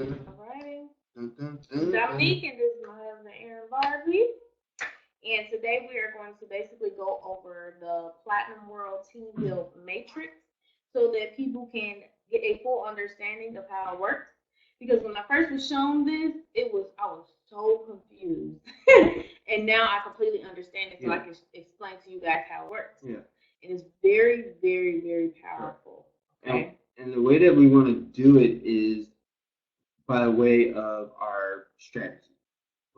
Alrighty. Dominique, and this is my husband Aaron Barbie. And today we are going to basically go over the Platinum World Team Build Matrix so that people can get a full understanding of how it works. Because when I first was shown this, I was so confused. And now I completely understand it, so I can explain to you guys how it works. Yeah. And it's very, very, very powerful. Okay. And the way that we want to do it is by way of our strategy.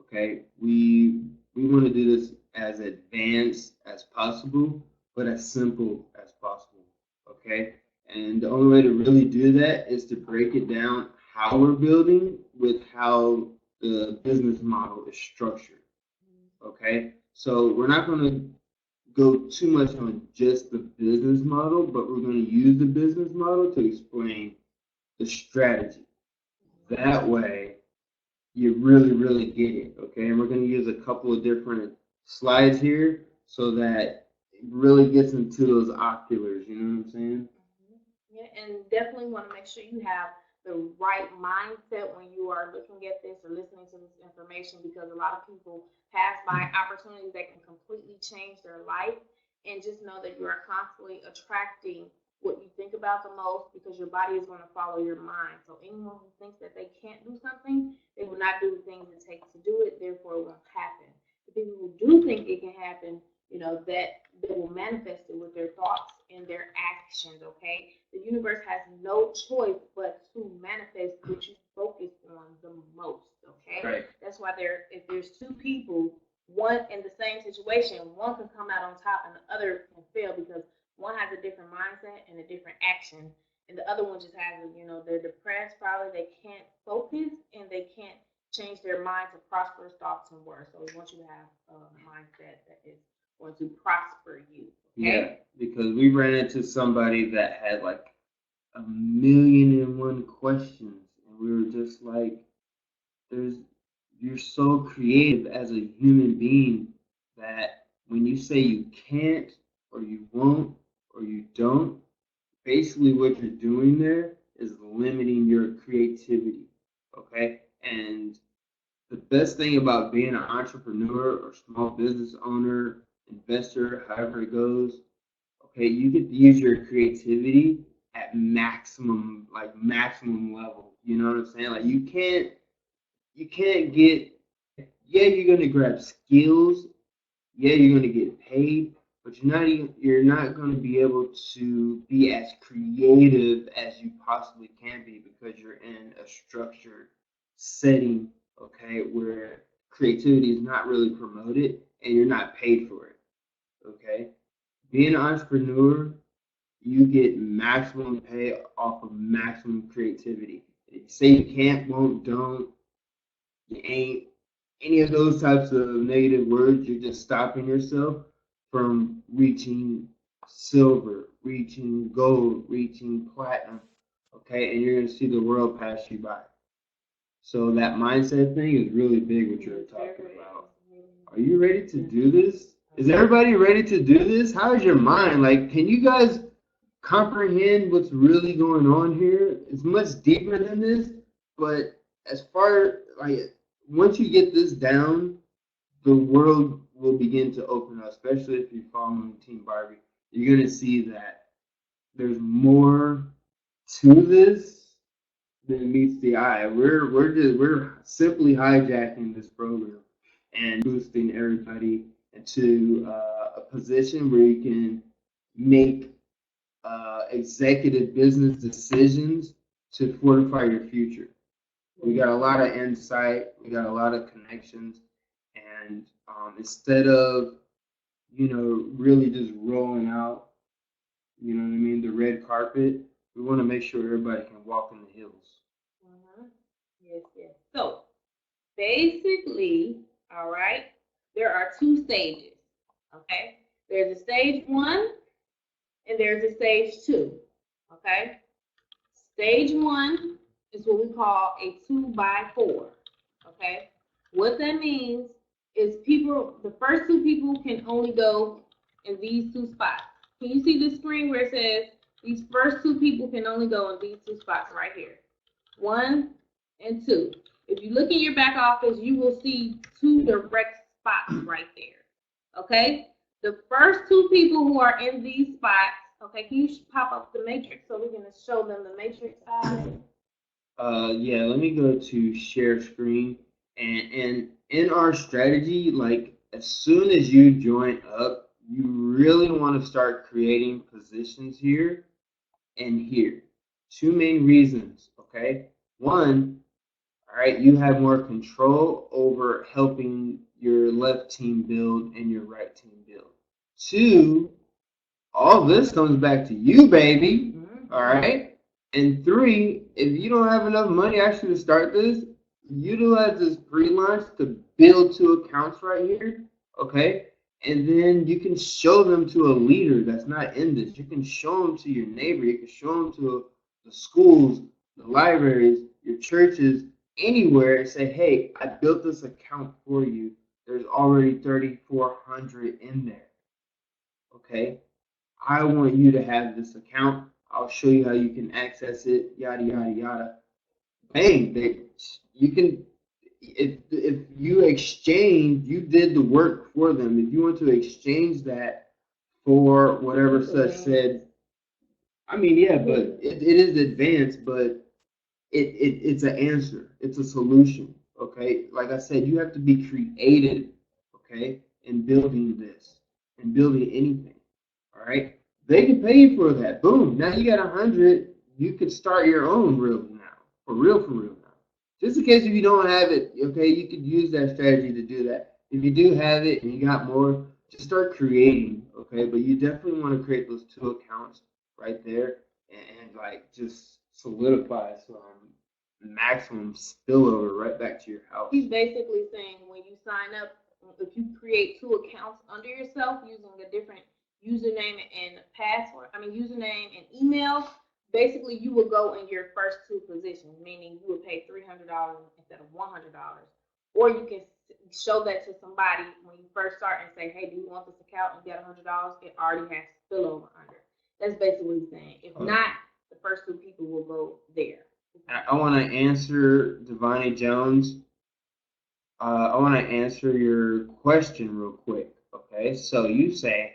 Okay, we want to do this as advanced as possible, but as simple as possible. Okay, and the only way to really do that is to break it down how we're building with how the business model is structured. Okay, so we're not going to go too much on just the business model, but we're going to use the business model to explain the strategy. That way, you really get it, okay? And we're going to use a couple of different slides here so that it really gets into those oculars, you know what I'm saying? Yeah, and definitely want to make sure you have the right mindset when you are looking at this or listening to this information, because a lot of people pass by opportunities that can completely change their life. And just know that you are constantly attracting what you think about the most, because your body is going to follow your mind. So anyone who thinks that they can't do something, they will not do the things it takes to do it, therefore it won't happen. The people who do think it can happen, that they will manifest it with their thoughts and their actions, okay? The universe has no choice but to manifest what you focus on the most, okay? Right. That's why if there's two people, one in the same situation, one can come out on top and the other can fail, because one has a different mindset and a different action, and the other one just has, they're depressed probably, they can't focus, and they can't change their mind to prosperous thoughts and words. So we want you to have a mindset that is going to prosper you. Okay? Yeah, because we ran into somebody that had like 1,000,001 questions, and we were just like, you're so creative as a human being that when you say you can't or you won't or you don't, basically what you're doing there is limiting your creativity. Okay, and the best thing about being an entrepreneur or small business owner, investor, however it goes, okay, you get to use your creativity at maximum level. You know what I'm saying? Like you can't get, yeah, you're gonna grab skills, yeah, you're gonna get paid, but you're not gonna be able to be as creative as you possibly can be, because you're in a structured setting, okay, where creativity is not really promoted and you're not paid for it. Okay. Being an entrepreneur, you get maximum pay off of maximum creativity. If you say you can't, won't, don't, you ain't, any of those types of negative words, you're just stopping yourself from reaching silver, reaching gold, reaching platinum. Okay, and you're gonna see the world pass you by. So that mindset thing is really big, what you're talking about. Are you ready to do this? Is everybody ready to do this? How is your mind? Like, can you guys comprehend what's really going on here? It's much deeper than this, but as far like once you get this down, the world will begin to open up, especially if you're following Team Barbie. You're gonna see that there's more to this than meets the eye. We're simply hijacking this program and boosting everybody into a position where you can make executive business decisions to fortify your future. We got a lot of insight, we got a lot of connections, and instead of really just rolling out, you know what I mean, the red carpet, we want to make sure everybody can walk in the hills. Yes, yes. So basically, all right, there are two stages. Okay, there's a stage one and there's a stage two. Okay, stage one is what we call a 2x4. Okay, what that means is the first two people can only go in these two spots. Can you see the screen where it says these first two people can only go in these two spots right here? 1 and 2. If you look in your back office, you will see 2 direct spots right there. Okay? The first 2 people who are in these spots, okay, can you pop up the matrix so we can show them the matrix side? Yeah, let me go to share screen. And in our strategy, like as soon as you join up, you really want to start creating positions here and here. 2 main reasons, okay? One, all right, you have more control over helping your left team build and your right team build. 2, all this comes back to you, baby. All right. And 3, if you don't have enough money actually to start this, utilize this pre-launch to build 2 accounts right here. Okay. And then you can show them to a leader that's not in this. You can show them to your neighbor. You can show them to the schools, the libraries, your churches, anywhere, and say, hey, I built this account for you. There's already 3,400 in there. Okay. I want you to have this account. I'll show you how you can access it, yada, yada, yada. Bang, you can, if you exchange, you did the work for them. If you want to exchange that for whatever such said, I mean, yeah, but it is advanced, but it's an answer. It's a solution, okay? Like I said, you have to be creative, okay, in building this, in building anything, all right? They can pay you for that. Boom. Now you got 100. You could start your own really now. For real now. Just in case if you don't have it, okay, you could use that strategy to do that. If you do have it and you got more, just start creating, okay? But you definitely want to create those 2 accounts right there and like just solidify some maximum spillover right back to your house. He's basically saying when you sign up, if you create 2 accounts under yourself using a different username and password, username and email, basically you will go in your first 2 positions, meaning you would pay $300 instead of $100. Or you can show that to somebody when you first start and say, hey, do you want this account and get $100? It already has spillover under. That's basically what he's saying. If not, the first 2 people will go there. I want to answer Devani Jones. I want to answer your question real quick. Okay, so you say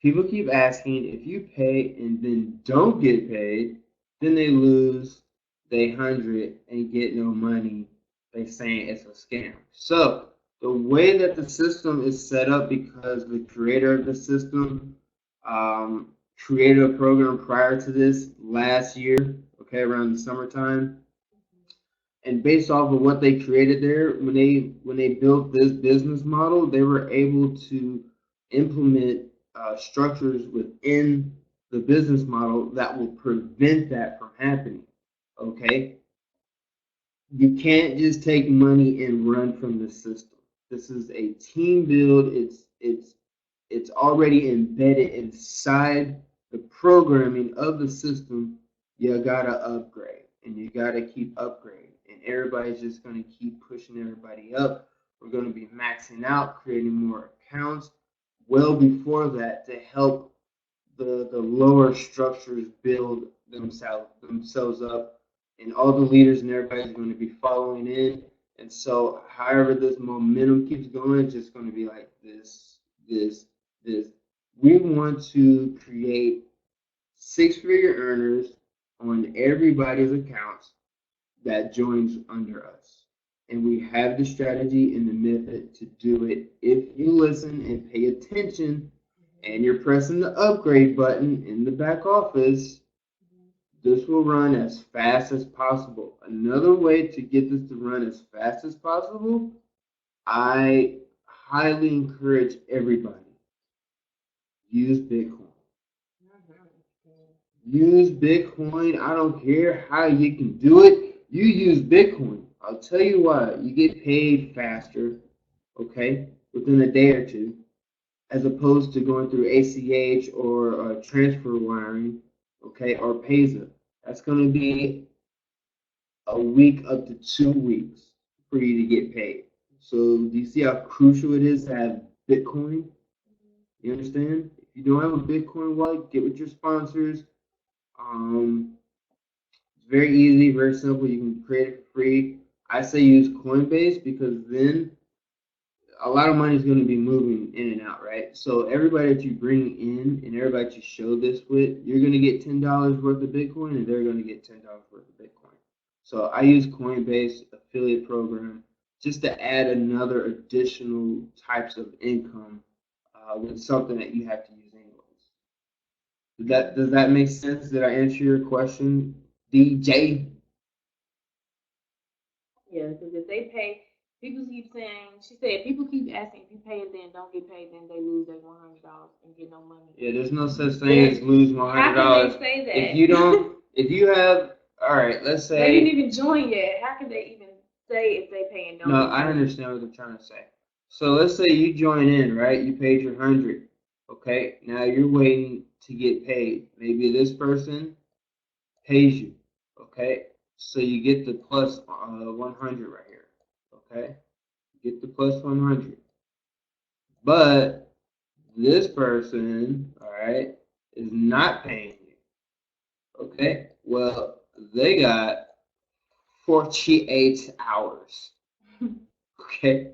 people keep asking if you pay and then don't get paid, then they lose they 100 and get no money. They saying it's a scam. So the way that the system is set up, because the creator of the system created a program prior to this last year, okay, around the summertime. And based off of what they created there, when they built this business model, they were able to implement structures within the business model that will prevent that from happening. Okay, you can't just take money and run from the system. This is a team build. It's already embedded inside the programming of the system. You gotta upgrade, and you gotta keep upgrading. And everybody's just gonna keep pushing everybody up. We're gonna be maxing out, creating more accounts well before that to help the lower structures build themselves up, and all the leaders and everybody's going to be following in. And so, however this momentum keeps going, it's just going to be like this. We want to create 6-figure earners on everybody's accounts that joins under us. And we have the strategy and the method to do it if you listen and pay attention and you're pressing the upgrade button in the back office. This will run as fast as possible. Another way to get this to run as fast as possible, I highly encourage everybody, use Bitcoin. Use Bitcoin. I don't care how you can do it. You use Bitcoin. I'll tell you why. You get paid faster, okay, within a day or two, as opposed to going through ACH or transfer wiring, okay, or Payza. That's going to be a week up to 2 weeks for you to get paid. So do you see how crucial it is to have Bitcoin? You understand? If you don't have a Bitcoin wallet, get with your sponsors. very easy, very simple. You can create it for free. I say use Coinbase because then a lot of money is going to be moving in and out, right? So everybody that you bring in and everybody that you show this with, you're going to get $10 worth of Bitcoin and they're going to get $10 worth of Bitcoin. So I use Coinbase affiliate program just to add another additional types of income with something that you have to use anyways. Does that make sense? Did I answer your question, DJ? Yeah, because if they pay, people keep saying, she said, people keep asking if you pay and then don't get paid, then they lose their $100 and get no money. Yeah, there's no such thing as lose $100. How can they say that? If you don't, if you have, all right, let's say. They didn't even join yet. How can they even say if they pay and don't? No, I understand what they're trying to say. So let's say you join in, right? You paid your 100. Okay, now you're waiting to get paid. Maybe this person pays you. Okay, so you get the plus 100 right here. Okay, you get the plus 100. But this person, all right, is not paying you. Okay, well, they got 48 hours. Okay.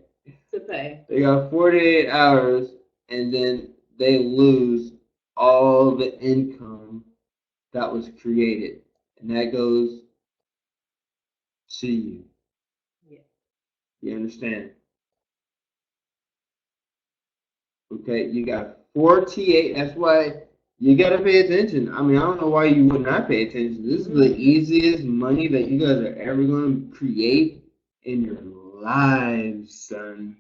To pay. They got 48 hours and then they lose all the income that was created. And that goes to you. Yeah. You understand? Okay, you got 48. That's why you got to pay attention. I mean, I don't know why you would not pay attention. This is the easiest money that you guys are ever going to create in your lives, son.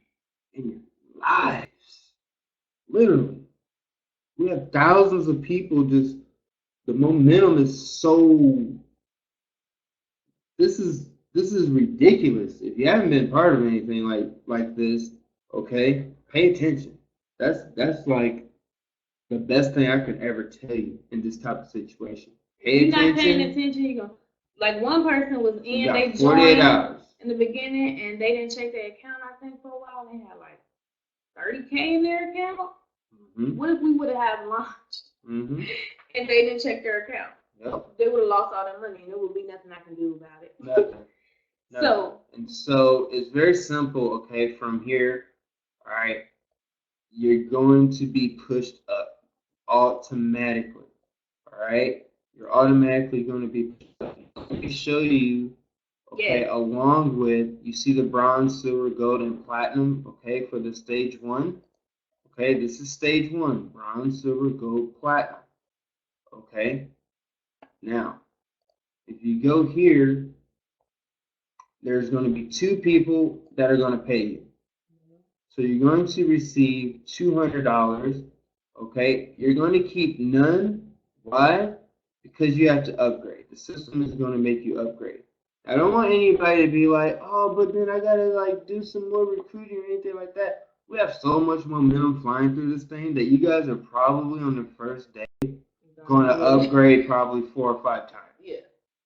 In your lives. Literally. We have thousands of people just, the momentum is so, this is ridiculous. If you haven't been part of anything like this, okay, pay attention. That's like the best thing I could ever tell you in this type of situation. Pay You're attention. not paying attention, you go. Like one person was in, they 48 joined hours. in the beginning and they didn't check their account, I think, for a while. They had like 30K in their account. Mm-hmm. What if we would have launched Mm-hmm. and they didn't check their account? Yep. They would have lost all their money and there would be nothing I can do about it. Nothing. So it's very simple, okay, from here, all right, you're going to be pushed up automatically, all right? You're automatically going to be pushed up. Let me show you, okay, Yes. along with, you see the bronze, silver, gold, and platinum, okay, for the stage 1. Okay, this is stage 1, bronze, silver, gold, platinum, okay? Now, if you go here, there's going to be 2 people that are going to pay you. So you're going to receive $200, okay? You're going to keep none. Why? Because you have to upgrade. The system is going to make you upgrade. I don't want anybody to be like, oh, but then I got to like do some more recruiting or anything like that. We have so much momentum flying through this thing that you guys are probably on the first day going to upgrade probably 4 or 5 times. Yeah.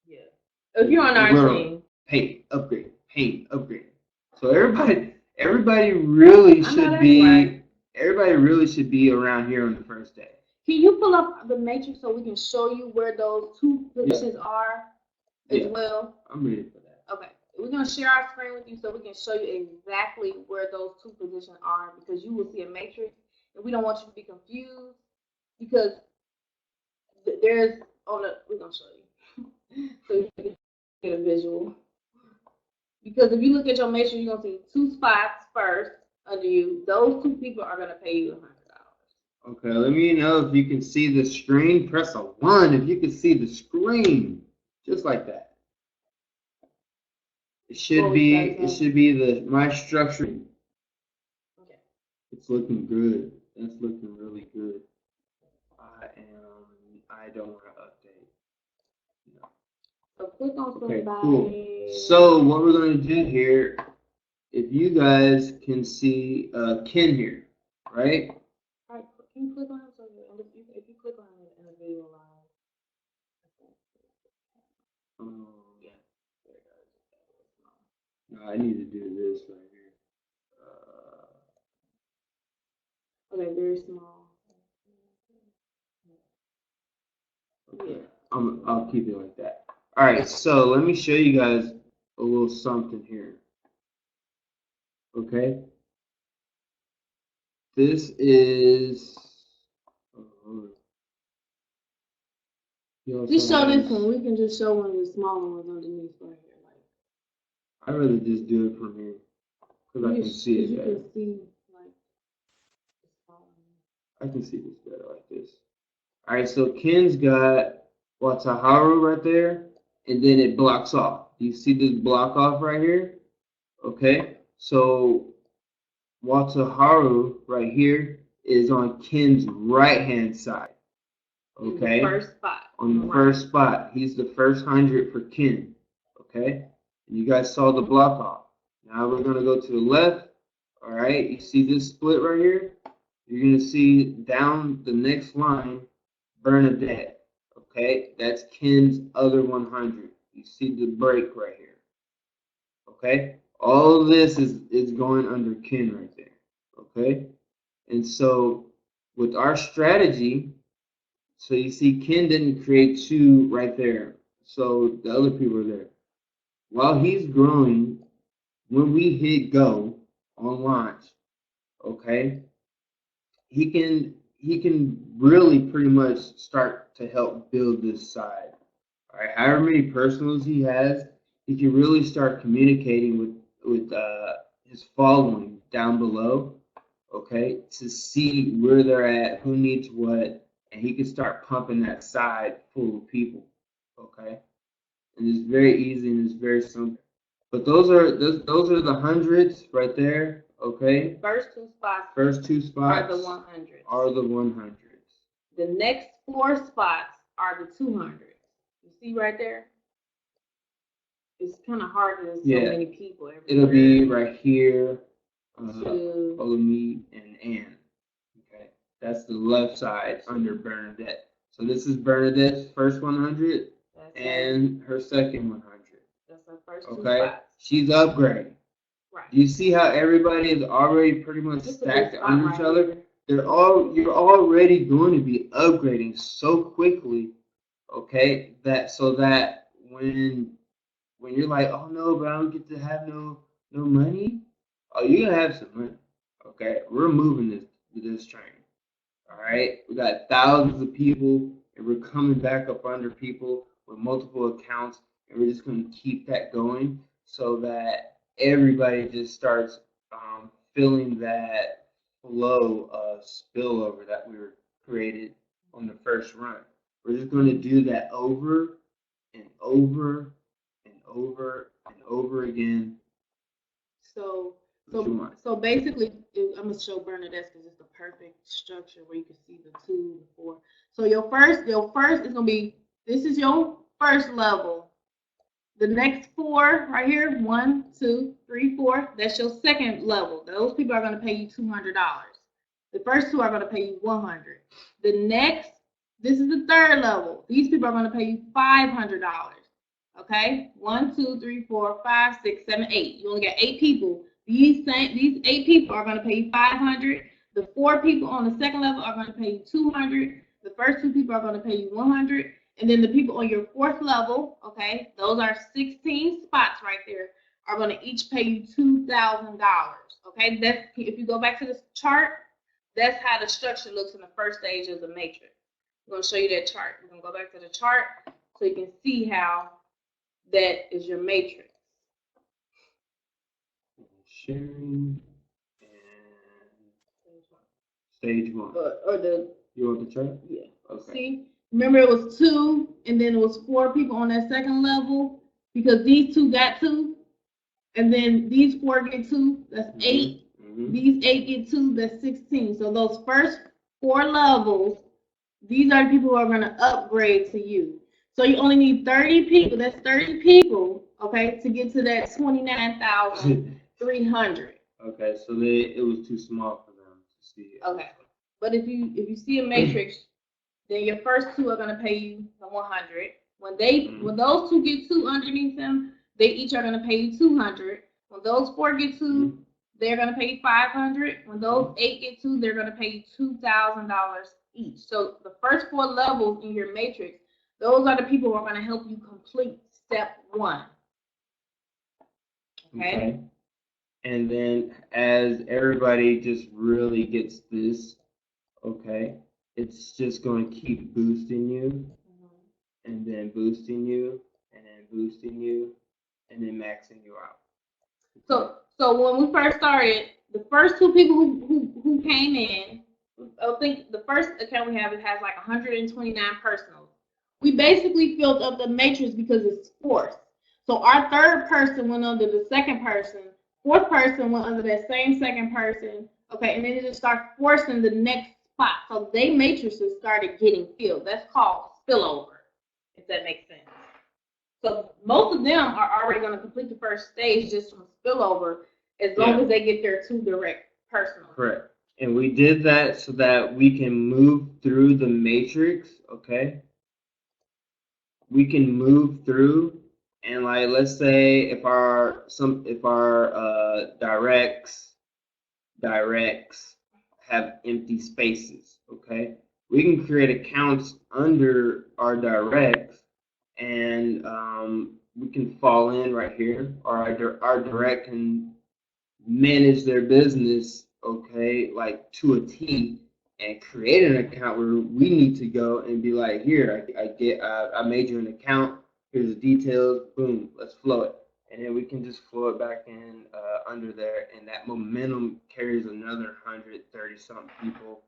Yeah. If you're on our team. Hey, upgrade. Hey, upgrade. So everybody really should be around here on the first day. Can you pull up the matrix so we can show you where those 2 positions are as well? I'm ready for that. Okay. We're going to share our screen with you so we can show you exactly where those 2 positions are because you will see a matrix and we don't want you to be confused because there's we're going to show you so you can get a visual. Because if you look at your matrix, you're going to see 2 spots first under you. Those 2 people are going to pay you $100. Okay, let me know if you can see the screen. Press a 1 if you can see the screen. Just like that. It should be my structure. Okay. It's looking good. That's looking really good. I don't want to update. No. So click on somebody. Okay, cool. So what we're going to do here, if you guys can see Ken here, right? All right, can you click on him so if you click on him in the video live. Yeah. No, I need to do this right here. Okay, very small. Okay. I'll keep it like that. All right, so let me show you guys a little something here. Okay, this is. Just show this one. We can just show one of the smaller ones underneath right here. I'd rather just do it from here because I can see it better. You can see like. I can see this better like this. All right, so Ken's got Wataharu right there, and then it blocks off. You see this block off right here? Okay, so Wataharu right here is on Ken's right-hand side. Okay, first spot. On the first spot. He's the first 100 for Ken. Okay, and you guys saw the block off. Now we're gonna go to the left. All right, you see this split right here? You're gonna see down the next line, Bernadette. Okay, that's Ken's other 100. You see the break right here. Okay, all of this is going under Ken right there. Okay, and so with our strategy, so you see Ken didn't create two right there. So the other people are there. While he's growing, when we hit go on launch, okay, he can really pretty much start to help build this side. All right, however many personals he has, he can really start communicating with his following down below, okay, to see where they're at, who needs what, and he can start pumping that side full of people, okay. And it's very easy and it's very simple. But those are the hundreds right there, okay. First two spots. First two spots are the 100s. Are the 100s. The next 4 spots are the 200s. You see right there? It's kind of hard because there's so many people everywhere. It'll be right here. Follow me and Ann. Okay, that's the left side under Bernadette. So this is Bernadette's first 100 and her second 100. That's her first two spots. She's upgrading. Right. Do you see how everybody is already pretty much stacked under each other? You're already going to be upgrading so quickly, okay, that when you're like, oh no, but I don't get to have no money. Oh, you're gonna have some money. Okay, we're moving this train. All right, we got thousands of people, and we're coming back up under people with multiple accounts, and we're just gonna keep that going so that everybody just starts feeling that flow of spillover that we were created on the first run. We're just going to do that over and over and over and over again. So basically, I'm gonna show Bernadette because it's the perfect structure where you can see the 2, the 4. So your first is gonna be, this is your first level. The next 4 right here, 1, 2, 3, 4. That's your second level. Those people are gonna pay you $200. The first 2 are gonna pay you $100. The next, this is the third level. These people are gonna pay you $500. Okay, 1, 2, 3, 4, 5, 6, 7, 8. You only got 8 people. These 8 people are going to pay you $500. The 4 people on the second level are going to pay you $200. The first 2 people are going to pay you $100. And then the people on your 4th level, okay, those are 16 spots right there, are going to each pay you $2,000. Okay, that's, if you go back to this chart, that's how the structure looks in the first stage of the matrix. I'm going to show you that chart. We're going to go back to the chart so you can see how that is your matrix. Sharing and stage 1. You want the chart? Yeah. Okay. See, remember it was 2, and then it was 4 people on that second level because these 2 got 2, and then these 4 get 2. That's 8. Mm-hmm. These 8 get 2. That's 16. So those first 4 levels, these are the people who are going to upgrade to you. So you only need 30 people. That's 30 people, okay, to get to that 29,300. Okay, so it was too small for them to see it. Okay, but if you see a matrix, then your first 2 are gonna pay you the 100. When those 2 get 2 underneath them, they each are gonna pay you 200. When those 4 get 2, they're gonna pay you 500. When those 8 get 2, they're gonna pay you $2,000 each. So the first 4 levels in your matrix, those are the people who are going to help you complete step 1. Okay? And then as everybody just really gets this, okay, it's just going to keep boosting you, and then boosting you, and then boosting you, and then maxing you out. So when we first started, the first 2 people who came in, I think the first account we have, it has like 129 personals. We basically filled up the matrix because it's forced. So our third person went under the second person, fourth person went under that same second person, okay, and then it just started forcing the next spot. So they matrices started getting filled. That's called spillover, if that makes sense. So most of them are already going to complete the first stage just from spillover, as long as they get their 2 direct personal. Correct. And we did that so that we can move through the matrix, okay? We can move through, and like, let's say if our directs have empty spaces, okay? We can create accounts under our directs, and we can fall in right here, or our direct can manage their business, okay, like to a T, and create an account where we need to go and be like, here, I made you an account. Here's the details. Boom, let's flow it, and then we can just flow it back in under there, and that momentum carries another 130 something people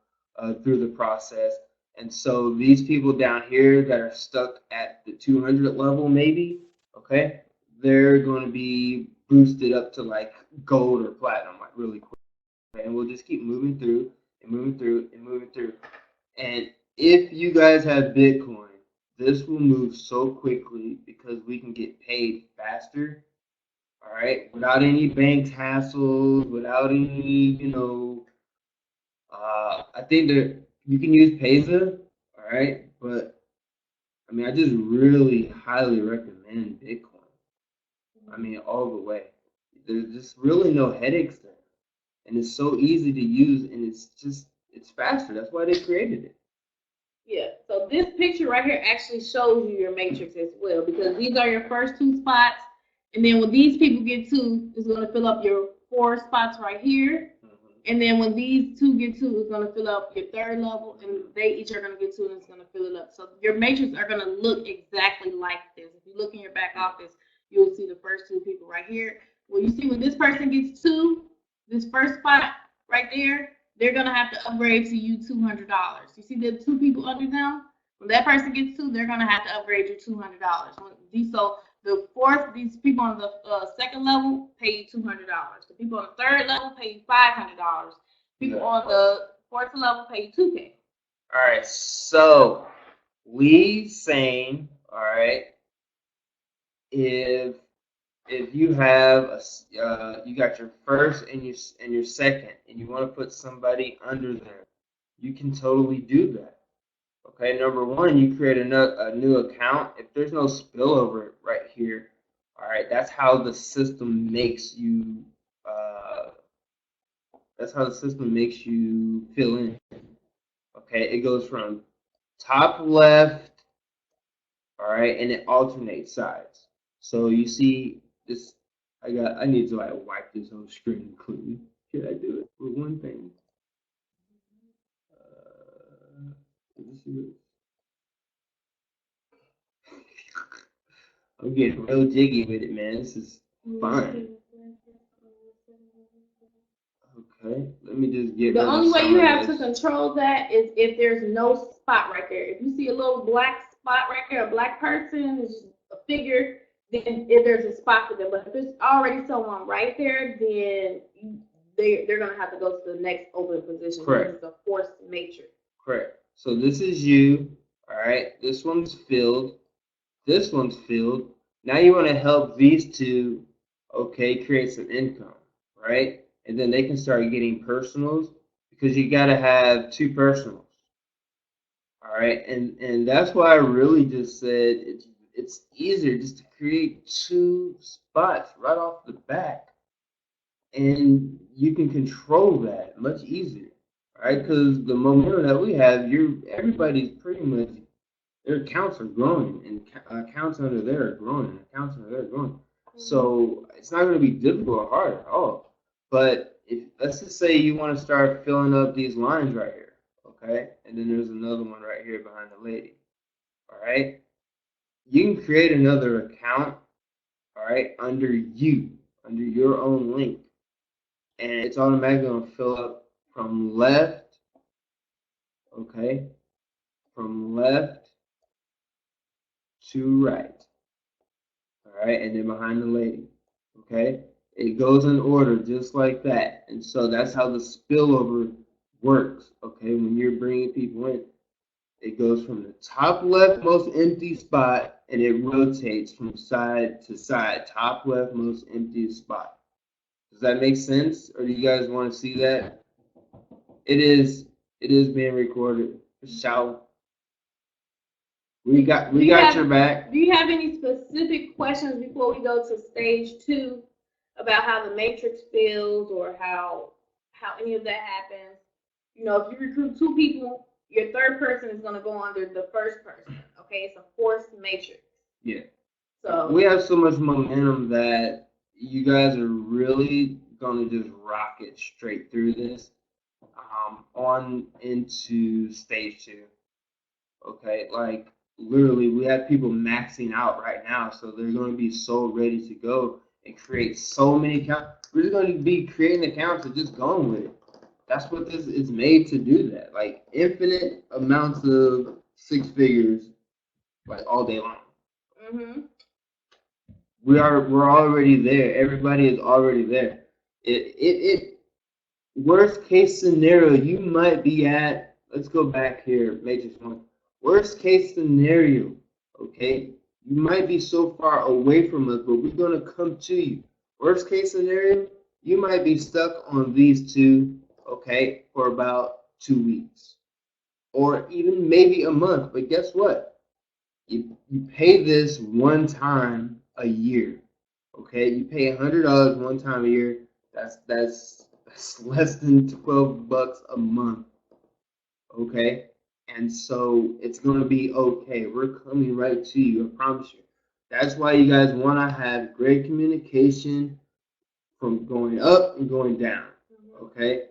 through the process. And so these people down here that are stuck at the 200 level, maybe, okay, they're going to be boosted up to like gold or platinum like really quick, and we'll just keep moving through and moving through and moving through. And if you guys have Bitcoin, this will move so quickly because we can get paid faster, all right, without any bank hassles, without any, I think that you can use Payza, all right, but I mean, I just really highly recommend Bitcoin. I mean, all the way. There's just really no headaches there. And it's so easy to use, and it's faster. That's why they created it. Yeah, so this picture right here actually shows you your matrix as well, because these are your first 2 spots, and then when these people get 2, it's going to fill up your 4 spots right here, and then when these 2 get 2, it's going to fill up your 3rd level, and they each are going to get 2, and it's going to fill it up. So your matrix are going to look exactly like this. If you look in your back office, you'll see the first 2 people right here. Well, you see when this person gets 2, this first spot right there, they're going to have to upgrade to you $200. You see the 2 people under them? When that person gets 2, they're going to have to upgrade you $200. So the fourth, these people on the 2nd level pay you $200. The people on the 3rd level pay you $500. People on the 4th level pay you $2K. All right, so Lee's saying, all right, if you have you got your first and your second, and you want to put somebody under there, you can totally do that. Okay, number 1, you create a new account. If there's no spillover right here, all right, that's how the system makes you. That's how the system makes you fill in. Okay, it goes from top left, all right, and it alternates sides. So you see this. I need to like wipe this whole screen clean. Should I do it for one thing? I'm getting real jiggy with it, man. This is fun. Okay, let me just get. The only way you have to control that is if there's no spot right there. If you see a little black spot right there, a black person, is a figure, then if there's a spot for them. But if there's already someone right there, then they're gonna have to go to the next open position. Correct. It's a forced matrix. Correct. So this is you. All right. This one's filled. This one's filled. Now you want to help these 2, okay, create some income, right? And then they can start getting personals, because you got to have 2 personals. All right. And that's why I really just said it's easier just to create 2 spots right off the bat, and you can control that much easier. All right, because the momentum that we have, everybody's pretty much, their accounts are growing, and accounts under there are growing, and accounts under there are growing. Mm-hmm. So it's not going to be difficult or hard at all. But if let's just say you want to start filling up these lines right here, okay, and then there's another one right here behind the lady, all right. You can create another account, all right, under your own link, and it's automatically going to fill up from left, okay, from left to right, all right, and then behind the lady, okay. It goes in order just like that, and so that's how the spillover works, okay. When you're bringing people in, it goes from the top left most empty spot, and it rotates from side to side, top left most empty spot. Does that make sense, or do you guys want to see that? It is being recorded. Shout. We got your back. Do you have any specific questions before we go to stage 2 about how the matrix feels or how any of that happens? You know, if you recruit 2 people, your third person is going to go under the first person. Okay, it's a forced matrix. Yeah. So we have so much momentum that you guys are really going to just rock it straight through this on into stage 2. Okay, like literally we have people maxing out right now, so they're going to be so ready to go and create so many accounts. We're just going to be creating accounts and just going with it. That's what this is made to do. That like infinite amounts of 6 figures, like all day long. Mm-hmm. We're already there. Everybody is already there. It worst case scenario, you might be at. Let's go back here, Matrix 1. Worst case scenario, okay? You might be so far away from us, but we're gonna come to you. Worst case scenario, you might be stuck on these 2, okay, for about 2 weeks, or even maybe a month. But guess what? You pay this one time a year, okay? You pay $100 one time a year. That's less than $12 a month, okay? And so it's gonna be okay. We're coming right to you, I promise you. That's why you guys want to have great communication from going up and going down, okay?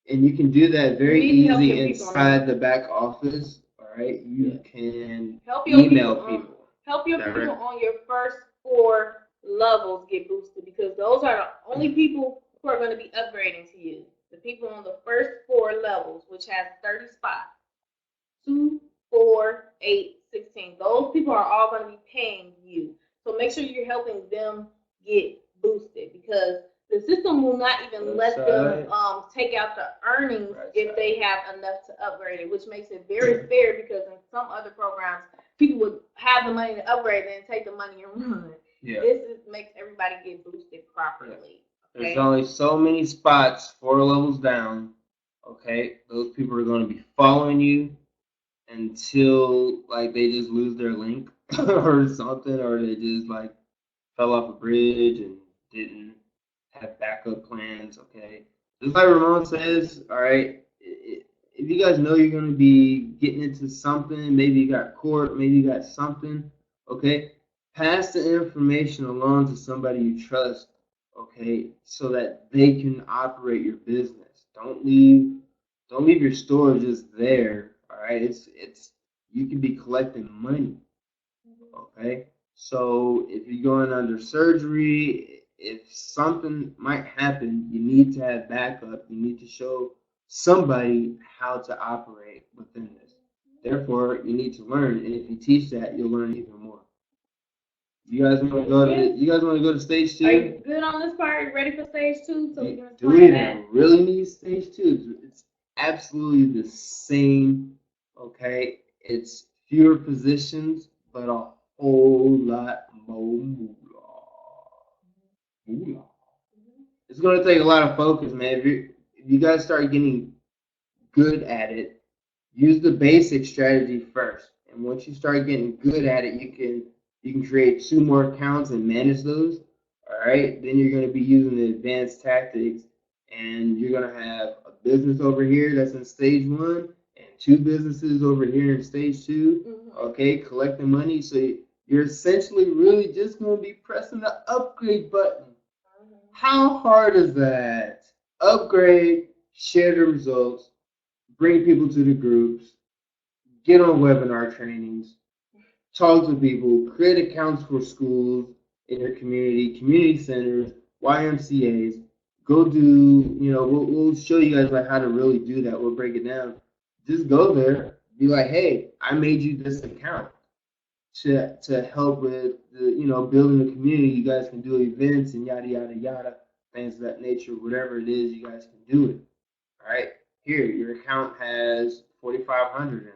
And you can do that very easy inside the back office. All right, you can help your email people. Help your people on your first 4 levels get boosted, because those are the only people who are going to be upgrading to you. The people on the first 4 levels, which has 30 spots, 2, 4, 8, 16. Those people are all going to be paying you. So make sure you're helping them get boosted, because the system will not even let them take out the earnings if they have enough to upgrade it, which makes it very fair, because in some other programs, people would have the money to upgrade and then take the money and run. Yeah. This makes everybody get boosted properly. Okay? There's only so many spots 4 levels down. Okay, those people are going to be following you until like they just lose their link or something, or they just like fell off a bridge and didn't have backup plans. Okay, just like Ramon says, all right, if you guys know you're going to be getting into something, maybe you got court, maybe you got something, okay, pass the information along to somebody you trust, okay, so that they can operate your business. Don't leave your store just there. All right, it's you can be collecting money. Okay, so if you're going under surgery, if something might happen, you need to have backup. You need to show somebody how to operate within this. Therefore, you need to learn, and if you teach that, you'll learn even more. You guys want to go to stage 2? Are you good on this part? Are you ready for stage 2? So we can do we even really need stage 2? It's absolutely the same. Okay, it's fewer positions, but a whole lot more moolah. It's going to take a lot of focus, man. If you guys start getting good at it, use the basic strategy first. And once you start getting good at it, you can create 2 more accounts and manage those. All right, then you're going to be using the advanced tactics, and you're going to have a business over here that's in stage 1 and 2 businesses over here in stage 2. okay, collecting money. So you're essentially really just going to be pressing the upgrade button. How hard is that? Upgrade, share the results, bring people to the groups, get on webinar trainings, talk to people, create accounts for schools in your community, community centers, YMCA's. Go do, we'll show you guys like how to really do that. We'll break it down. Just go there, be like, hey, I made you this account to help with the, building the community. You guys can do events and yada yada yada, things of that nature. Whatever it is, you guys can do it. All right. Here, your account has 4,500 in there.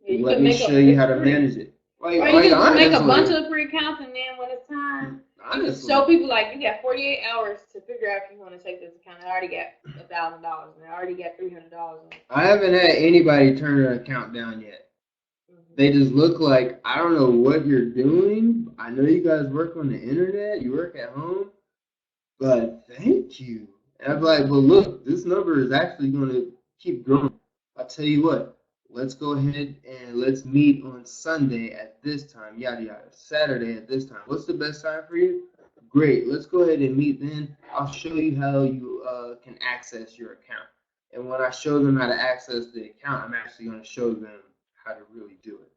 Yeah, let me show you how to manage it. Or you can just make a bunch of free accounts, and then when it's time, you can show people like you got 48 hours to figure out if you want to take this account. I already got $1,000, and I already got $300. I haven't had anybody turn an account down yet. They just look like, I don't know what you're doing. I know you guys work on the internet, you work at home, but thank you. And I'm like, well, look, this number is actually going to keep growing. I'll tell you what. Let's go ahead and let's meet on Sunday at this time, yada yada. Saturday at this time. What's the best time for you? Great. Let's go ahead and meet then. I'll show you how you can access your account. And when I show them how to access the account, I'm actually going to show them how to really do it.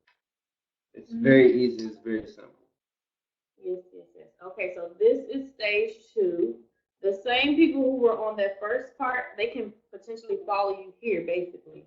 It's very easy. It's very simple. Yes. Okay, so this is stage 2. The same people who were on that first part, they can potentially follow you here, basically.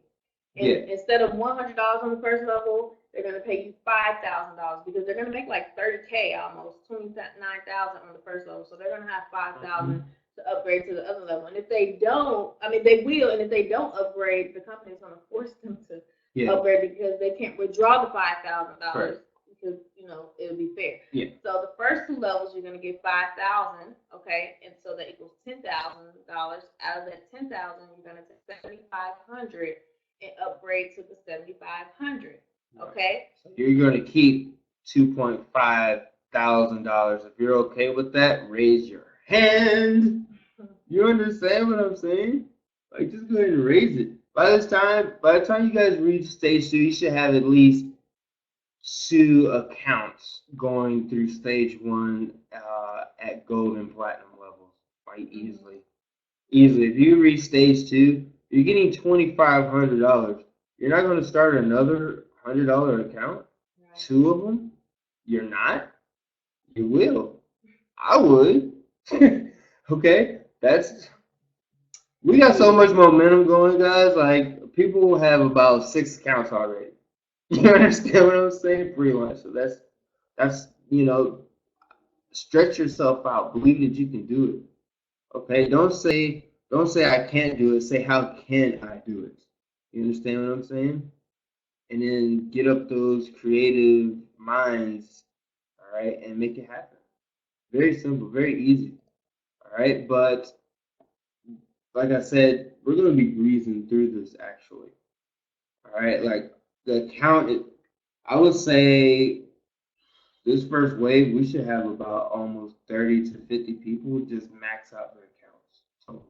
And instead of $100 on the first level, they're going to pay you $5,000 because they're going to make like $30K almost, $29,000 on the first level. So they're going to have $5,000 to upgrade to the other level. And if they don't, they will. And if they don't upgrade, the company is going to force them to upgrade because they can't withdraw the $5,000 because it'll be fair. Yeah. So the first 2 levels, you're going to get $5,000, okay, and so that equals $10,000. Out of that $10,000, you're going to take $7,500. And upgrade to the $7,500. Okay. So you're going to keep $2,500. If you're okay with that, raise your hand. You understand what I'm saying? Like, just go ahead and raise it. By the time you guys reach stage 2, you should have at least 2 accounts going through stage 1 at gold and platinum levels, like easily. If you reach stage 2. You're getting $2,500. You're not going to start another $100 account? Right. 2 of them? You're not? You will. I would. Okay? We got so much momentum going, guys. Like, people have about 6 accounts already. You understand what I'm saying? Pretty much. So that's stretch yourself out. Believe that you can do it. Okay? Don't say I can't do it. Say, how can I do it? You understand what I'm saying? And then get up those creative minds, all right, and make it happen. Very simple, very easy, all right? But like I said, we're going to be breezing through this, actually, all right? Like, the account, I would say this first wave, we should have about almost 30 to 50 people just max out their accounts. Totally.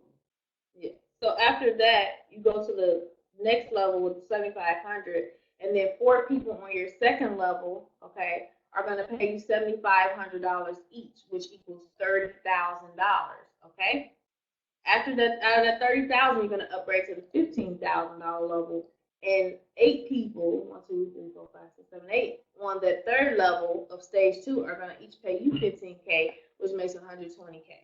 Yeah. So after that, you go to the next level with $7,500, and then 4 people on your second level, okay, are going to pay you $7,500 each, which equals $30,000. Okay. After that, out of that $30,000, you're going to upgrade to the $15,000 level, and 8 people, 1, 2, 3, 4, 5, 6, 7, 8, on that third level of stage 2 are going to each pay you $15K, which makes $120K.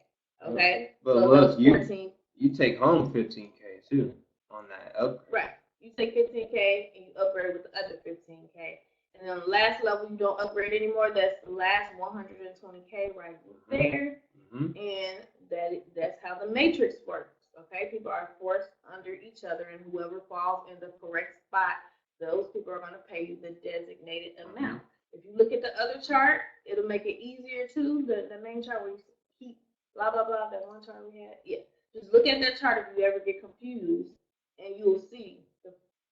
Okay. But so look, you take home $15K too on that upgrade. Right. You take $15K and you upgrade with the other $15K. And then on the last level, you don't upgrade anymore. That's the last $120K right there. And that's how the matrix works. Okay. People are forced under each other, and whoever falls in the correct spot, those people are going to pay you the designated amount. If you look at the other chart, it'll make it easier too. The main chart where you keep blah blah blah. That one chart we had. Yeah. Just look at that chart if you ever get confused, and you'll see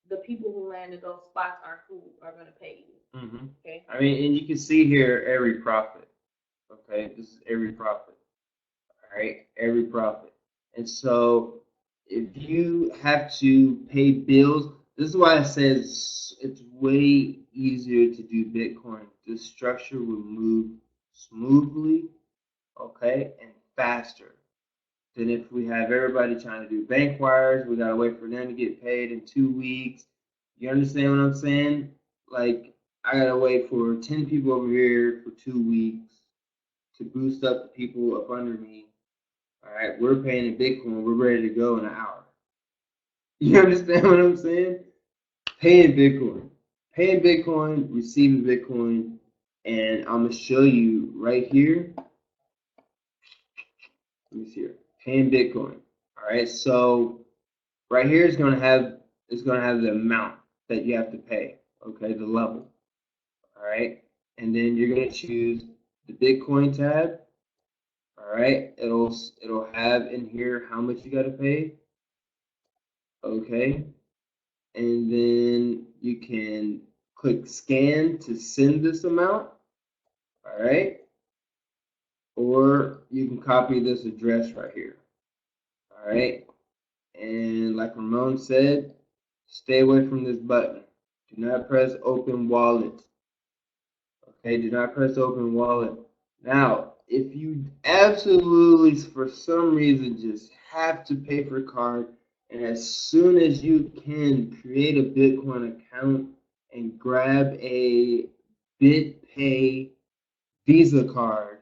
the people who landed those spots are who are going to pay you. Okay. I mean, and you can see here every profit. Okay, this is every profit. All right, every profit. And so, if you have to pay bills, This is why I said it's way easier to do Bitcoin. The structure will move smoothly, okay, and faster than if we have everybody trying to do bank wires. We gotta wait for them to get paid in 2 weeks. You understand what I'm saying? Like, I gotta wait for 10 people over here for 2 weeks to boost up the people up under me. All right, we're paying in Bitcoin. We're ready to go in an hour. You understand what I'm saying? Paying Bitcoin, receiving Bitcoin, and I'm gonna show you right here. Let me see here. Paying Bitcoin. All right, so right here is gonna have the amount that you have to pay. Okay, the level. All right, and then you're gonna choose the Bitcoin tab. All right, it'll have in here how much you gotta pay. Okay, and then you can click scan to send this amount. All right, or you can copy this address right here. All right, and like Ramon said, stay away from this button. Do not press open wallet. Okay, do not press open wallet. Now, if you absolutely, for some reason, just have to pay for card, and as soon as you can, create a Bitcoin account and grab a BitPay Visa card.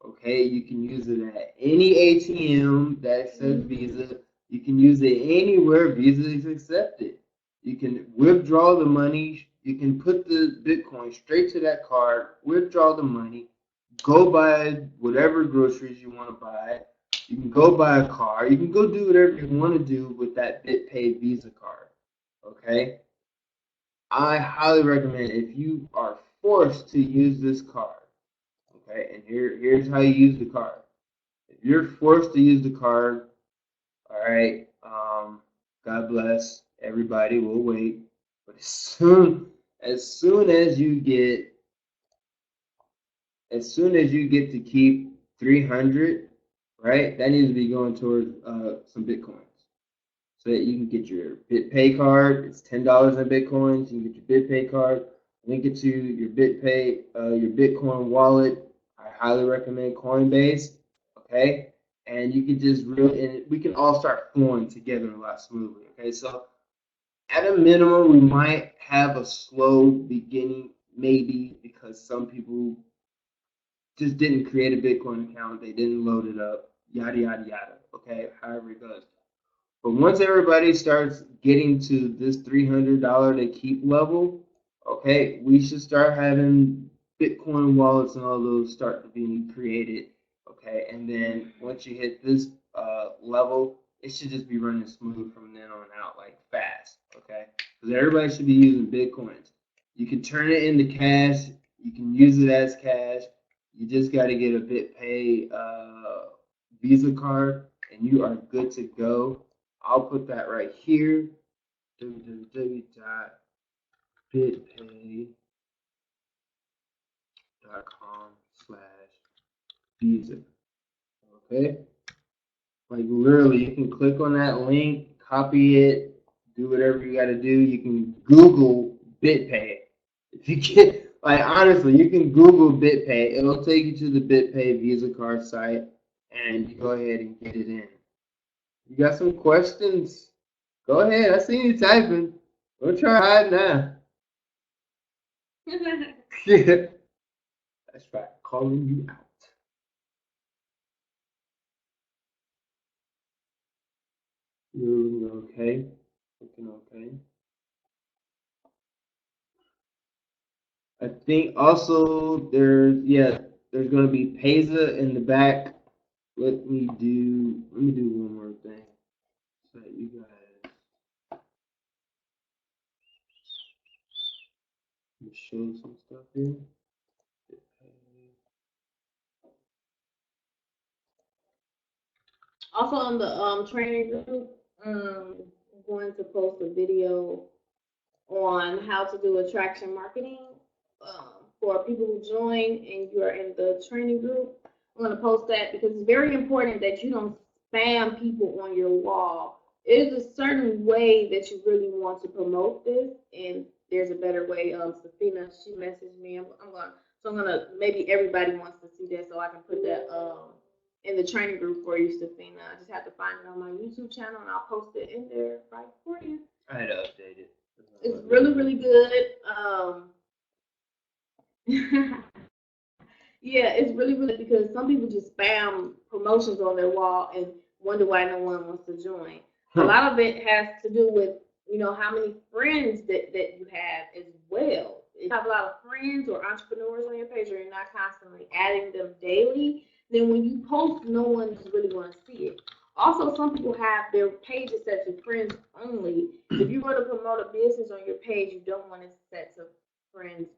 Okay, you can use it at any ATM that says Visa. You can use it anywhere Visa is accepted. You can withdraw the money. You can put the Bitcoin straight to that card, withdraw the money, go buy whatever groceries you want to buy. You can go buy a car. You can go do whatever you want to do with that BitPay Visa card. Okay? I highly recommend if you are forced to use this card. Okay, and here's how you use the card. If you're forced to use the card, all right, God bless everybody. We'll wait, but as soon as you get to keep 300, right, that needs to be going towards some Bitcoins, so that you can get your BitPay card. It's $10 in Bitcoins. You can get your BitPay card, link it to your BitPay, your Bitcoin wallet. I highly recommend Coinbase. Okay, and you can just and we can all start flowing together a lot smoothly. Okay, so at a minimum, we might have a slow beginning, maybe because some people just didn't create a Bitcoin account, they didn't load it up, yada yada yada. Okay, however it goes. But once everybody starts getting to this $300 to keep level, okay, we should start having Bitcoin wallets and all those start to be created. Okay, and then once you hit this level, it should just be running smooth from then on out, like fast. Okay, because everybody should be using Bitcoins. You can turn it into cash. You can use it as cash. You just got to get a BitPay Visa card, and you are good to go. I'll put that right here, www.bitpay.com/visa. Okay? Like literally, you can click on that link, copy it, do whatever you got to do. You can Google BitPay. If you get, like honestly, you can Google BitPay. It'll take you to the BitPay Visa card site, and you go ahead and get it in. You got some questions? Go ahead. I see you typing. Don't try to hide now. Yeah. That's right. Calling you out. You're okay. Looking okay. I think also there's gonna be Pesa in the back. Let me do one more thing so that you guys can show some stuff here. Also on the training group, I'm going to post a video on how to do attraction marketing for people who join and you are in the training group. I'm going to post that because it's very important that you don't spam people on your wall. It is a certain way that you really want to promote this, and there's a better way. Safina, she messaged me. I'm gonna maybe everybody wants to see that, so I can put that in the training group for you, Safina. I just have to find it on my YouTube channel, and I'll post it in there right for you. I had to update it. It's really, really good. Yeah, it's really, really because some people just spam promotions on their wall and wonder why no one wants to join. A lot of it has to do with, how many friends that you have as well. If you have a lot of friends or entrepreneurs on your page or you're not constantly adding them daily, then when you post, no one is really going to see it. Also, some people have their pages set to friends only. If you want to promote a business on your page, you don't want it set to friends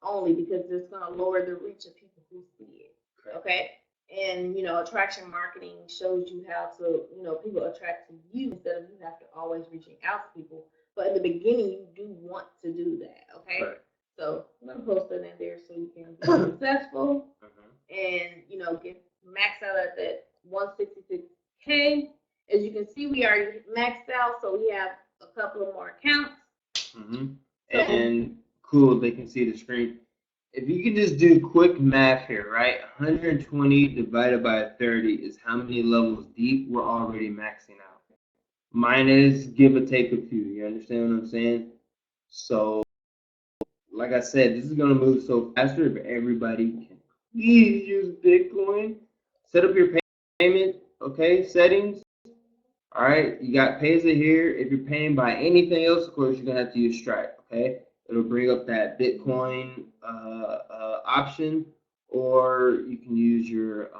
only because it's going to lower the reach of people who see it. Okay? And, attraction marketing shows you how to, people attract to you instead of you have to always reaching out to people. But in the beginning, you do want to do that. Okay? Right. So I'm going to post that in there so you can be successful and, get maxed out at that 166K. As you can see, we already maxed out, so we have a couple of more accounts. So, and cool, they can see the screen. If you can just do quick math here, right? 120 divided by 30 is how many levels deep we're already maxing out. Minus give or take a few. You understand what I'm saying? So, like I said, this is going to move so faster if everybody can please use Bitcoin. Set up your payment, okay, settings. All right, you got Payza here. If you're paying by anything else, of course, you're going to have to use Stripe, okay? It'll bring up that Bitcoin option, or you can use your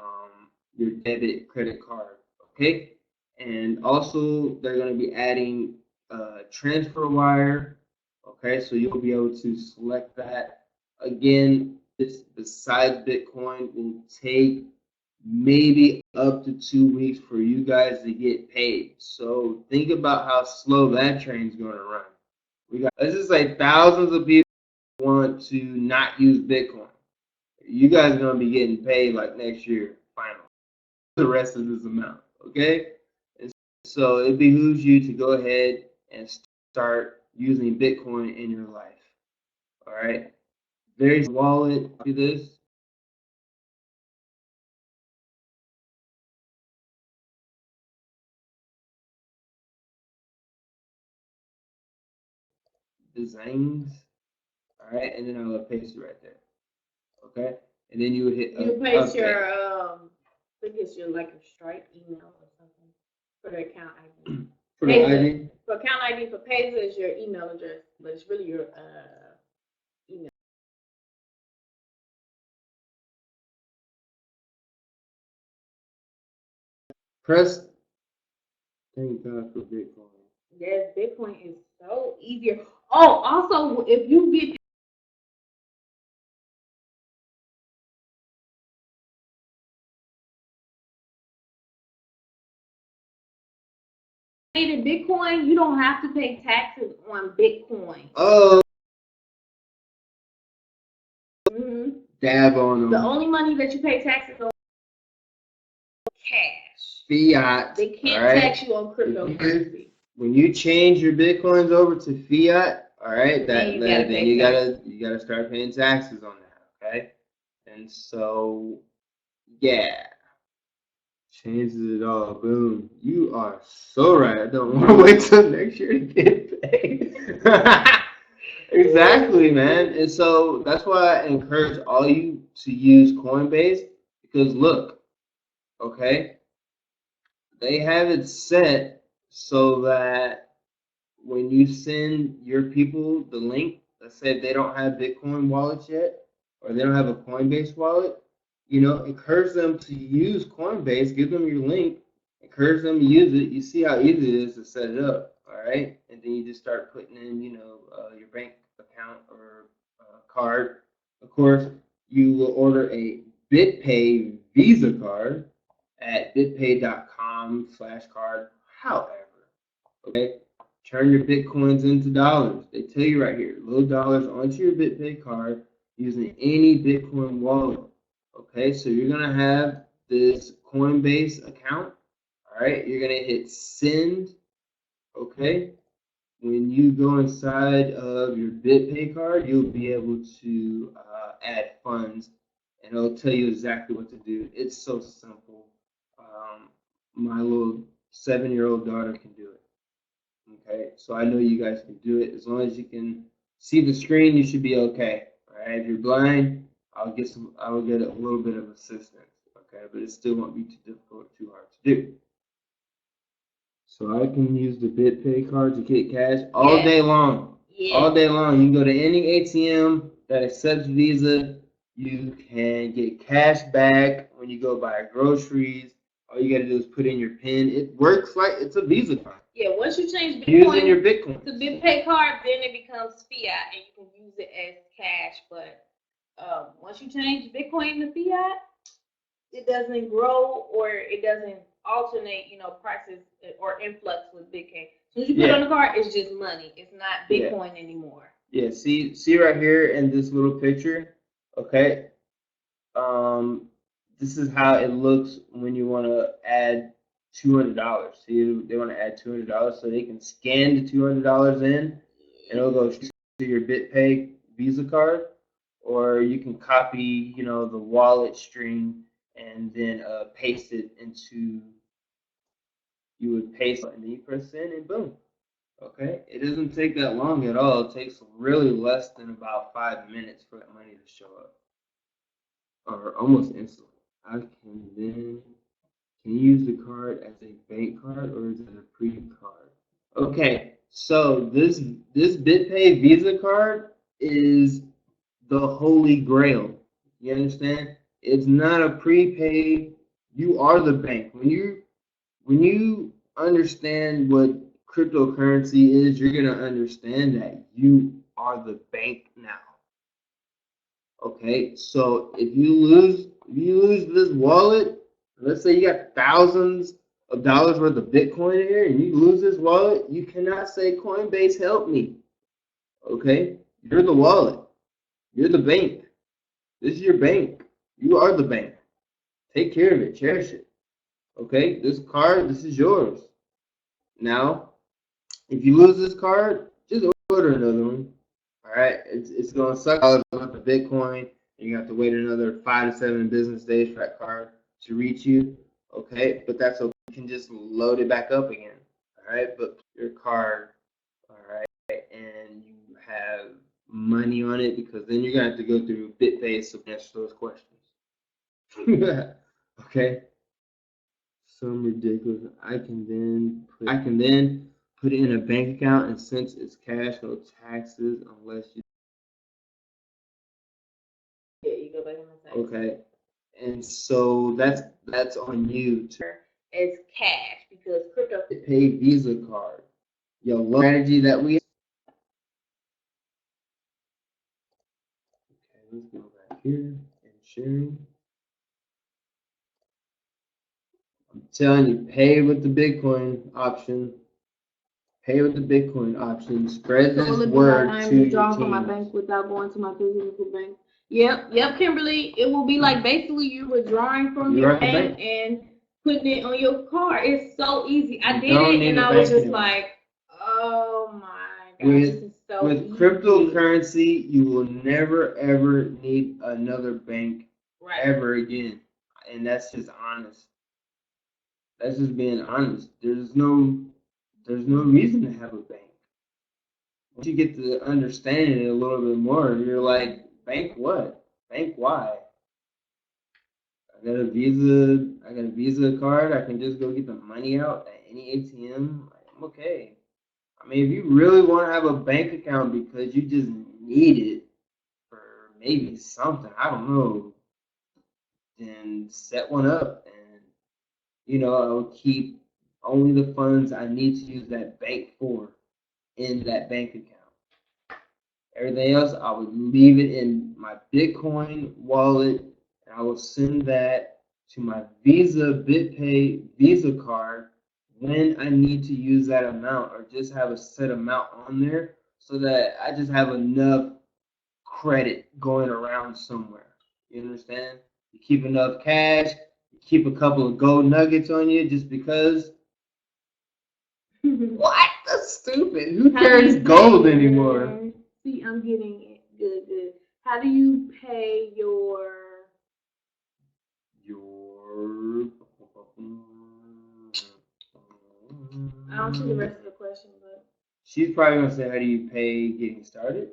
debit credit card, okay? And also, they're going to be adding transfer wire, okay? So you'll be able to select that. Again, this besides Bitcoin will take maybe up to 2 weeks for you guys to get paid. So think about how slow that train's going to run. Let's just say thousands of people want to not use Bitcoin. You guys are going to be getting paid like next year, finally, the rest of this amount, okay? And so it behooves you to go ahead and start using Bitcoin in your life, all right? There's a wallet, do this. Designs, all right, and then I will paste it right there, okay? And then you would hit you paste your I think it's your Stripe email or something for the account ID. For the ID? For account ID for Payza is your email address, but it's really your email. Press. Thank God for Bitcoin. Yes, Bitcoin is so easier. Oh, also, if you get paid in Bitcoin, you don't have to pay taxes on Bitcoin. Oh. Dab on them. The only money that you pay taxes on is cash. Fiat. They can't tax you on cryptocurrency. When you change your Bitcoins over to fiat, all right, then you gotta start paying taxes on that, okay? And so, yeah, changes it all. Boom. You are so right. I don't want to wait till next year to get paid. Exactly, man. And so that's why I encourage all you to use Coinbase because look, okay, they have it set so that when you send your people the link, let's say if they don't have Bitcoin wallets yet or they don't have a Coinbase wallet, encourage them to use Coinbase, give them your link, encourage them to use it. You see how easy it is to set it up, all right? And then you just start putting in, your bank account or card. Of course, you will order a BitPay Visa card at bitpay.com/card. However, okay, turn your Bitcoins into dollars. They tell you right here, load dollars onto your BitPay card using any Bitcoin wallet. Okay, so you're going to have this Coinbase account. All right, you're going to hit send Okay? When you go inside of your BitPay card, you'll be able to add funds, and it'll tell you exactly what to do. It's so simple. My little 7-year-old daughter can do it. Okay, so I know you guys can do it. As long as you can see the screen, you should be okay. All right, if you're blind, I will get a little bit of assistance. Okay, but it still won't be too difficult, too hard to do. So I can use the BitPay card to get cash all day long. All day long. You can go to any ATM that accepts Visa. You can get cash back when you go buy groceries. All you got to do is put in your PIN. It works like it's a Visa card. Yeah, once you change Bitcoin Using your Bitcoin to BitPay card, then it becomes fiat, and you can use it as cash. But once you change Bitcoin to fiat, it doesn't grow or it doesn't alternate, prices or influx with Bitcoin. As soon as you put it on the card, it's just money. It's not Bitcoin anymore. Yeah, see right here in this little picture, okay? This is how it looks when you want to add $200. See, they want to add $200 so they can scan the $200 in, and it'll go to your BitPay Visa card, or you can copy, the wallet string and then paste it into. You would paste it and then you press send and boom. Okay, it doesn't take that long at all. It takes really less than about 5 minutes for that money to show up, or almost instantly. I can then. Can you use the card as a bank card or is it a pre-card? Okay, so this BitPay Visa card is the holy grail. You understand? It's not a prepaid. You are the bank. When you understand what cryptocurrency is, you're gonna understand that you are the bank now. Okay, so if you lose this wallet, let's say you got thousands of dollars worth of Bitcoin here, and you lose this wallet, you cannot say Coinbase help me. Okay, you're the wallet. You're the bank. This is your bank. You are the bank. Take care of it. Cherish it. Okay, this card, this is yours. Now, if you lose this card, just order another one. All right, it's gonna suck all about the Bitcoin. And you have to wait another 5 to 7 business days for that card to reach you. Okay, but that's okay. You can just load it back up again. All right, but your card. All right, and you have money on it because then you're gonna have to go through BitPay to answer those questions. Okay. Some ridiculous. I can then put it in a bank account, and since it's cash, no taxes unless you. Yeah, you go back on the taxes. Okay, and so that's on you. It's cash because crypto. Pay Visa card. Your strategy that we. Okay, let's go back here and sharing. I'm telling you, pay with the Bitcoin option. Pay with the Bitcoin option. Spread this word to your withdraw from my bank without going to my physical bank. Yep, Kimberly. It will be like basically you withdrawing from your bank and putting it on your card. It's so easy. I did it and I was just like, oh my God, this is so easy. With cryptocurrency, you will never ever need another bank ever again. And that's just honest. That's just being honest. There's no reason to have a bank. Once you get to understanding it a little bit more, you're like, bank what? Bank why? I got a Visa card. I can just go get the money out at any ATM. I'm okay. I mean, if you really want to have a bank account because you just need it for maybe something, I don't know, then set one up and I will keep only the funds I need to use that bank for in that bank account. Everything else, I would leave it in my Bitcoin wallet, and I will send that to my BitPay Visa card when I need to use that amount, or just have a set amount on there so that I just have enough credit going around somewhere. You understand? You keep enough cash, you keep a couple of gold nuggets on you just because. What? That's stupid. Who How do carries you gold pay- anymore? See, I'm getting it. Good. How do you pay your? I don't see the rest of the question, but She's probably gonna say, "How do you pay getting started?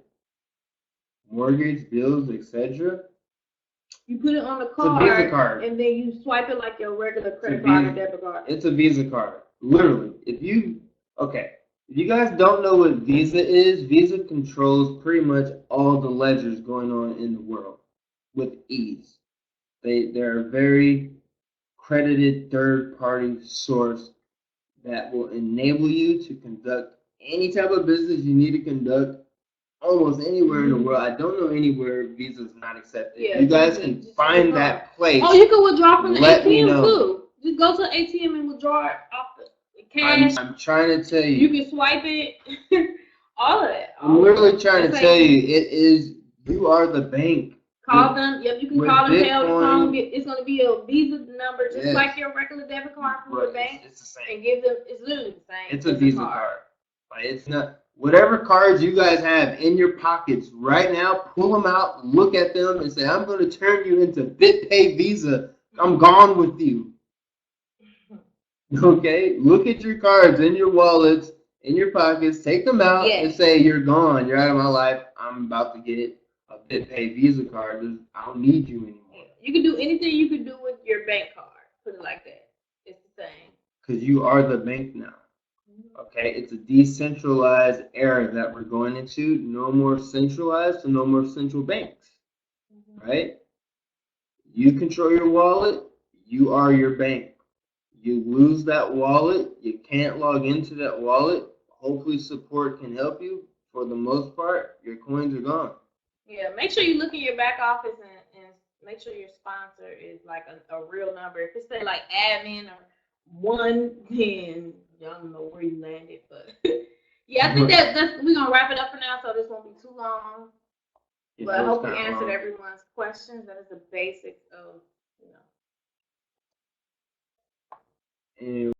Mortgage, bills, etc." you put it on the It's a Visa card. and then you swipe it like your regular It's a credit card or Visa- debit card. It's a Visa card. Literally. If you guys don't know what Visa is, Visa controls pretty much all the ledgers going on in the world with ease. They're a very credited third party source that will enable you to conduct any type of business you need to conduct almost anywhere in the world. I don't know anywhere Visa's not accepted. Yeah, you guys Visa, can just find withdraw. that place. Oh, you can withdraw from the Let me ATM know. too. Just go to the ATM and withdraw it off the cash. I'm trying to tell You you. can swipe it. All of that. I'm literally trying to It's tell like- you. It is. You are the bank. Call them. Yep, you can with call them. Pay over the Bitcoin- phone. It's going to be a Visa number, just Yes. like your regular debit card from But the bank, it's the same. and give them. It's literally the same. It's a Visa card. Like, it's not. Whatever cards you guys have in your pockets right now, pull them out, look at them, and say, "I'm going to turn you into BitPay Visa. I'm gone with you." Okay? Look at your cards in your wallets, in your pockets, take them out, and Yes. say, "You're gone. You're out of my life. I'm about to get a BitPay Visa card. I don't need you anymore." You can do anything you can do with your bank card. Put it like that. It's the same. Because you are the bank now. Okay, it's a decentralized era that we're going into. No more centralized, so no more central banks. Right? You control your wallet, you are your bank. You lose that wallet, you can't log into that wallet. Hopefully support can help you. For the most part, your coins are gone. Yeah, make sure you look in your back office and make sure your sponsor is like a real number. If it say like admin or one, then I don't know where you landed, but yeah, I think that's we're gonna wrap it up for now, so this won't be too long. But I hope we answered everyone's questions. That is the basics of, Anyway.